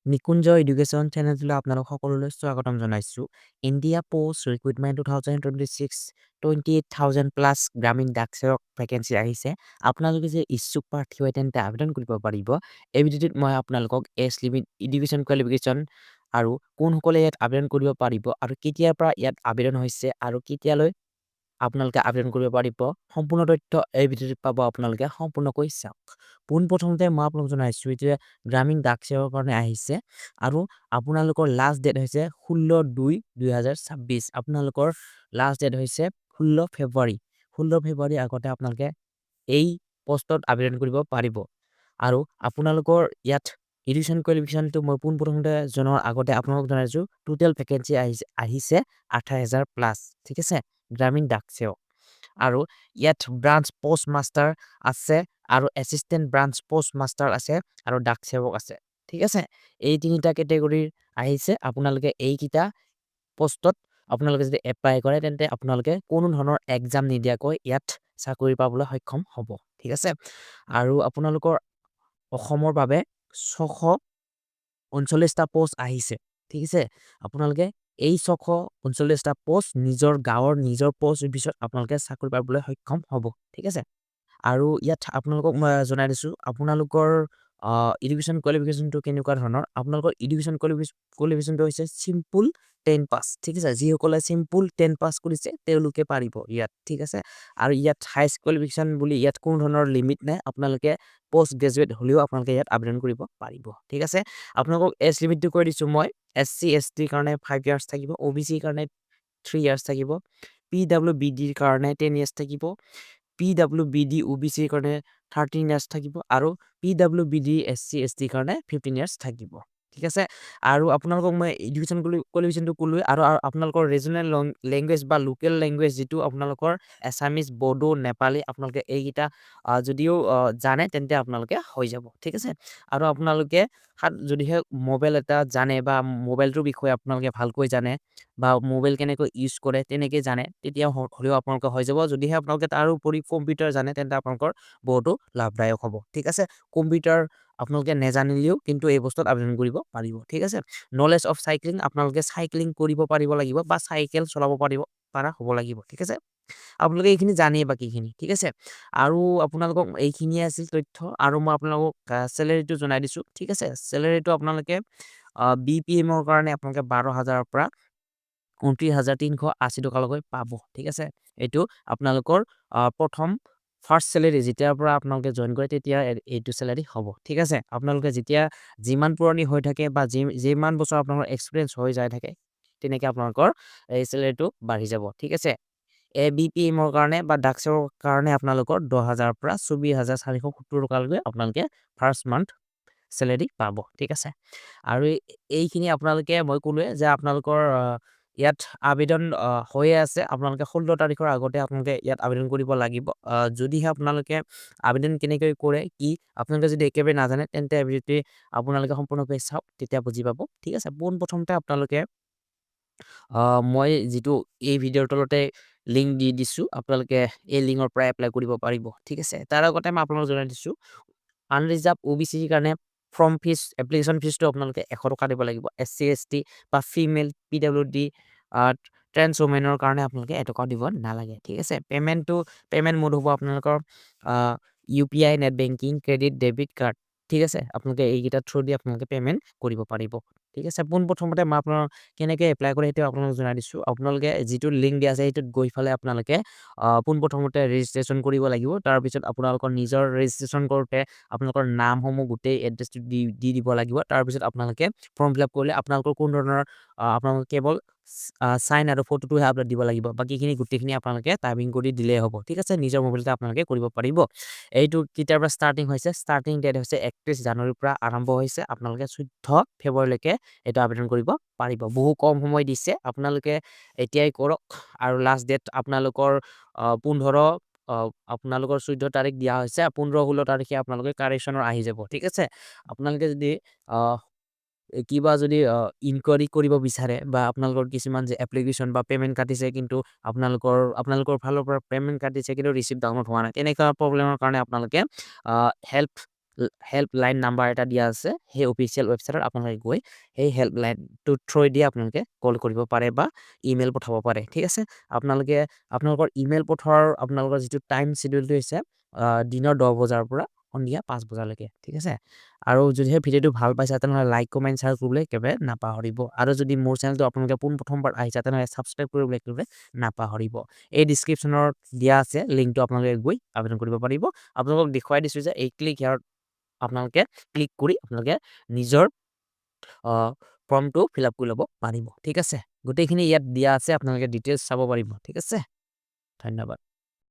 নিকুঞ্জ education চেনেলটোলৈ আপোনালোক সকলোলৈ স্বাগতম জনাইছোঁ। ইণ্ডিয়া পোষ্ট ৰিক্ৰুইটমেণ্ট 2026 28,000 প্লাছ গ্ৰামীণ ডাক সেৱক ভেকেঞ্চি আহিছে। আপোনালোকে যে ইচ্ছুক প্ৰাৰ্থী হয় তেন্তে আবেদন কৰিব পাৰিব। এই ভিডিঅ'টোত মই আপোনালোকক এজ লিমিট, এডুকেশ্যন কোৱালিফিকেশ্যন আৰু কোনসকলে ইয়াত আবেদন কৰিব পাৰিব আৰু কেতিয়াৰ পৰা ইয়াত আবেদন হৈছে আৰু কেতিয়ালৈ আপোনালোকে আবেদন কৰিব পাৰিব, সম্পূৰ্ণ তথ্য এই ভিডিঅ'টোত পাব। আপোনালোকে সম্পূৰ্ণকৈ চাওক। পোনপ্ৰথমতে মই আপোনালোক জনাইছোঁ যে গ্ৰামীণ ডাক সেৱকৰ কাৰণে আহিছে আৰু আপোনালোকৰ লাষ্ট ডেট হৈছে 16/2/2026। আপোনালোকৰ লাষ্ট ডেট হৈছে 16 ফেব্ৰুৱাৰী। 16 ফেব্ৰুৱাৰী আগতে আপোনালোকে এই পোষ্টত আবেদন কৰিব পাৰিব। আৰু আপোনালোকৰ ইয়াত এডুকেশ্যন কোৱালিফিকেশ্যনটো মই পোনপ্ৰথমতে জনোৱাৰ আগতে আপোনালোকক জনাইছোঁ টোটেল ভেকেঞ্চি আহিছে 28,000 প্লাছ। ঠিক আছে, গ্ৰামীণ ডাক সেৱক। আৰু ইয়াত ব্ৰাঞ্চ পোষ্ট মাষ্টাৰ আছে আৰু এছিষ্টেণ্ট ব্ৰাঞ্চ পোষ্ট মাষ্টাৰ আছে আৰু ডাক সেৱক আছে। ঠিক আছে, এই তিনিটা কেটেগৰীৰ আহিছে। আপোনালোকে এইকেইটা পোষ্টত আপোনালোকে যদি এপ্লাই কৰে তেন্তে আপোনালোকে কোনো ধৰণৰ এক্সাম নিদিয়াকৈ ইয়াত চাকৰি পাবলৈ সক্ষম হ'ব। ঠিক আছে, আৰু আপোনালোকৰ অসমৰ বাবে 639টা পোষ্ট আহিছে। ঠিক আছে, আপোনালোকে এই 639টা পোষ্ট নিজৰ গাঁৱৰ নিজৰ পোষ্ট অফিচত আপোনালোকে চাকৰি পাবলৈ সক্ষম হ'ব। ঠিক আছে, আৰু ইয়াত আপোনালোকক মই জনাই দিছোঁ আপোনালোকৰ এডুকেশ্যন কোৱালিফিকেশ্যনটো কেনেকুৱা ধৰণৰ। আপোনালোকৰ এডুকেশ্যন কোৱালিফিকেশ্যনটো হৈছে চিম্পুল 10 পাছ। ঠিক আছে, যিসকলে চিম্পুল 10 পাছ কৰিছে তেওঁলোকে পাৰিব ইয়াত। ঠিক আছে, আৰু ইয়াত হাইষ্ট কোৱালিফিকেশ্যন বুলি ইয়াত কোনো ধৰণৰ লিমিট নাই। আপোনালোকে পোষ্ট গ্ৰেজুৱেট হ'লেও আপোনালোকে ইয়াত আবেদন কৰিব পাৰিব। ঠিক আছে, আপোনালোকক এজ লিমিটটো কৈ দিছোঁ মই। SC ST কাৰণে 5 ইয়াৰ্ছ থাকিব, OBC কাৰণে 3 ইয়াৰ্ছ থাকিব, PWBDৰ কাৰণে 10 ইয়াৰ্ছ থাকিব, PWBD OBC কাৰণে 13 ইয়াৰ্ছ থাকিব আৰু PWBD SC ST কাৰণে 15 ইয়াৰ্ছ থাকিব। ঠিক আছে, আৰু আপোনালোকক মই এডুকেশ্যন কোৱালিফিকেশ্যনটো ক'লোৱে। আৰু আপোনালোকৰ ৰিজনেল লেংগুৱেজ বা লোকেল লেংগুৱেজ যিটো আপোনালোকৰ এছামিজ, বড়ো, নেপালী, আপোনালোকে এইকেইটা যদিও জানে তেন্তে আপোনালোকে হৈ যাব। ঠিক আছে, আৰু আপোনালোকে যদিহে মোবাইল এটা জানে বা মোবাইলটোৰ বিষয়ে আপোনালোকে ভালকৈ জানে বা মোবাইল কেনেকৈ ইউজ কৰে তেনেকৈ জানে তেতিয়া হ'লেও আপোনালোকে হৈ যাব। যদিহে আপোনালোকে তাৰ উপৰি কম্পিউটাৰ জানে তেন্তে আপোনালোকৰ বহুতো লাভদায়ক হ'ব। ঠিক আছে, কম্পিউটাৰ আপোনালোকে নেজানিলেও কিন্তু এই বস্তুত আবেদন কৰিব পাৰিব। ঠিক আছে, নলেজ অফ চাইক্লিং, আপোনালোকে চাইক্লিং কৰিব পাৰিব লাগিব বা চাইকেল চলাব পাৰা হ'ব লাগিব। ঠিক আছে, আপোনালোকে এইখিনি জানেই বাকীখিনি। ঠিক আছে, আৰু আপোনালোকক এইখিনিয়ে আছিল তথ্য। আৰু মই আপোনালোকক চেলেৰিটো জনাই দিছোঁ। ঠিক আছে, চেলেৰিটো আপোনালোকে BPMৰ কাৰণে আপোনালোকে 12,000ৰ পৰা 29,380 টকালৈকে পাব। ঠিক আছে, এইটো আপোনালোকৰ প্ৰথম ফাৰ্ষ্ট চেলেৰি যেতিয়াৰ পৰা আপোনালোকে জইন কৰে তেতিয়া এইটো চেলেৰি হ'ব। ঠিক আছে, আপোনালোকে যেতিয়া যিমান পুৰণি হৈ থাকে বা যিমান বছৰ আপোনালোকৰ এক্সপিৰিয়েঞ্চ হৈ যায় থাকে তেনেকৈ আপোনালোকৰ এই চেলেৰিটো বাঢ়ি যাব। ঠিক আছে, BPMৰ কাৰণে বা ডাক সেৱকৰ কাৰণে আপোনালোকৰ 10,000ৰ পৰা 24,470 টকালৈকে আপোনালোকে ফাৰ্ষ্ট মান্থ চেলেৰি পাব। ঠিক আছে, আৰু এইখিনি আপোনালোকে মই ক'লোৱে যে আপোনালোকৰ ইয়াত আবেদন হৈয়ে আছে। আপোনালোকে 16 তাৰিখৰ আগতে আপোনালোকে ইয়াত আবেদন কৰিব লাগিব। যদিহে আপোনালোকে আবেদন কেনেকৈ কৰে কি আপোনালোকে যদি একেবাৰে নাজানে তেন্তে যদি আপোনালোকে সম্পূৰ্ণকৈ চাওক তেতিয়া বুজি পাব। ঠিক আছে, পোনপ্ৰথমতে আপোনালোকে মই যিটো এই ভিডিঅ'ৰ তলতে লিংক দি দিছোঁ আপোনালোকে এই লিংকৰ পৰা এপ্লাই কৰিব পাৰিব। ঠিক আছে, তাৰ আগতে মই আপোনালোকক জনাই দিছোঁ আনৰিজাৰ্ভ OBCৰ কাৰণে ফৰ্ম ফিজ, এপ্লিকেশ্যন ফিজটো আপোনালোকে 100 টকা দিব লাগিব। SC ST বা ফিমেল PWD ট্ৰেন্স ওমেনৰ কাৰণে আপোনালোকে 1 টকাও দিব নালাগে। ঠিক আছে, পে'মেণ্ট মোড হ'ব আপোনালোকৰ UPI, net banking, credit, debit card. ঠিক আছে, আপোনালোকে এইকেইটা থ্ৰু দি আপোনালোকে পে'মেণ্ট কৰিব পাৰিব। ঠিক আছে, পোনপ্ৰথমতে মই আপোনালোক কেনেকৈ এপ্লাই কৰে সেইটো আপোনালোকক জনাই দিছোঁ। আপোনালোকে যিটো লিংক দিয়া আছে সেইটোত গৈ পেলাই আপোনালোকে পোনপ্ৰথমতে ৰেজিষ্ট্ৰেশ্যন কৰিব লাগিব। তাৰপিছত আপোনালোকৰ নিজৰ ৰেজিষ্ট্ৰেশ্যন কৰোঁতে আপোনালোকৰ নামসমূহ গোটেই এড্ৰেছটো দি দিব লাগিব। তাৰপিছত আপোনালোকে ফৰ্ম ফিল আপ কৰিলে আপোনালোকৰ কোনো ধৰণৰ আপোনালোকে কেৱল চাইন আৰু ফটোটোহে আপলোড দিব লাগিব। বাকীখিনি গোটেইখিনি আপোনালোকে টাইপিং কৰি দিলেই হ'ব। ঠিক আছে, নিজৰ মোবাইলতে আপোনালোকে কৰিব পাৰিব। এইটো কেতিয়াৰ পৰা ষ্টাৰ্টিং হৈছে, ষ্টাৰ্টিং ডেট হৈছে 31 জানুৱাৰীৰ পৰা আৰম্ভ হৈছে। আপোনালোকে 14 ফেব্ৰুৱাৰীলৈকে এইটো আবেদন কৰিব পাৰিব। বহু কম সময় দিছে, আপোনালোকে এতিয়াই কৰক। আৰু লাষ্ট ডেট আপোনালোকৰ 14 তাৰিখ দিয়া হৈছে। 15-16 তাৰিখে আপোনালোকে কাৰেকশ্যনৰ আহি যাব। ঠিক আছে, আপোনালোকে যদি কিবা যদি ইনকুৱাৰী কৰিব বিচাৰে বা আপোনালোকৰ কিছুমান যে এপ্লিকেশ্যন বা পে'মেণ্ট কাটিছে কিন্তু আপোনালোকৰ ফালৰ পৰা পে'মেণ্ট কাটিছে কিন্তু ৰিচিপ্ট ডাউনলোড হোৱা নাই, তেনেকুৱা প্ৰব্লেমৰ কাৰণে আপোনালোকে হেল্প হেল্পলাইন নাম্বাৰ এটা দিয়া আছে সেই অফিচিয়েল ৱেবছাইটত আপোনালোকে গৈ সেই হেল্পলাইনটো থ্ৰুৱেদি আপোনালোকে কল কৰিব পাৰে বা ইমেইল পঠাব পাৰে ঠিক আছে আপোনালোকে আপোনালোকৰ ইমেইল পঠোৱাৰ আপোনালোকৰ যিটো টাইম শিডিউলটো হৈছে দিনৰ 10 বজাৰ পৰা সন্ধিয়া 5 বজালৈকে ঠিক আছে আৰু যদিহে ভিডিঅ'টো ভাল পাইছে তেনেহ'লে লাইক কমেণ্ট শ্বেয়াৰ কৰিবলৈ একেবাৰে নাপাহৰিব আৰু যদি মোৰ চেনেলটো আপোনালোকে প্ৰথমবাৰ আহিছে তেনেহ'লে ছাবস্ক্ৰাইব কৰিবলৈ একেবাৰে নাপাহৰিব এই ডিছক্ৰিপশ্যনত দিয়া আছে লিংকটো আপোনালোকে গৈ আবেদন কৰিব পাৰিব আপোনালোকক দেখুৱাই দিছোঁ যে এই ক্লিক হিয়াৰত আপোনালোকে ক্লিক কৰি আপোনালোকে নিজৰ ফৰ্মটো ফিল আপ কৰি ল'ব পাৰিব ঠিক আছে গোটেইখিনি ইয়াত দিয়া আছে আপোনালোকে ডিটেইলছ চাব পাৰিব ঠিক আছে ধন্যবাদ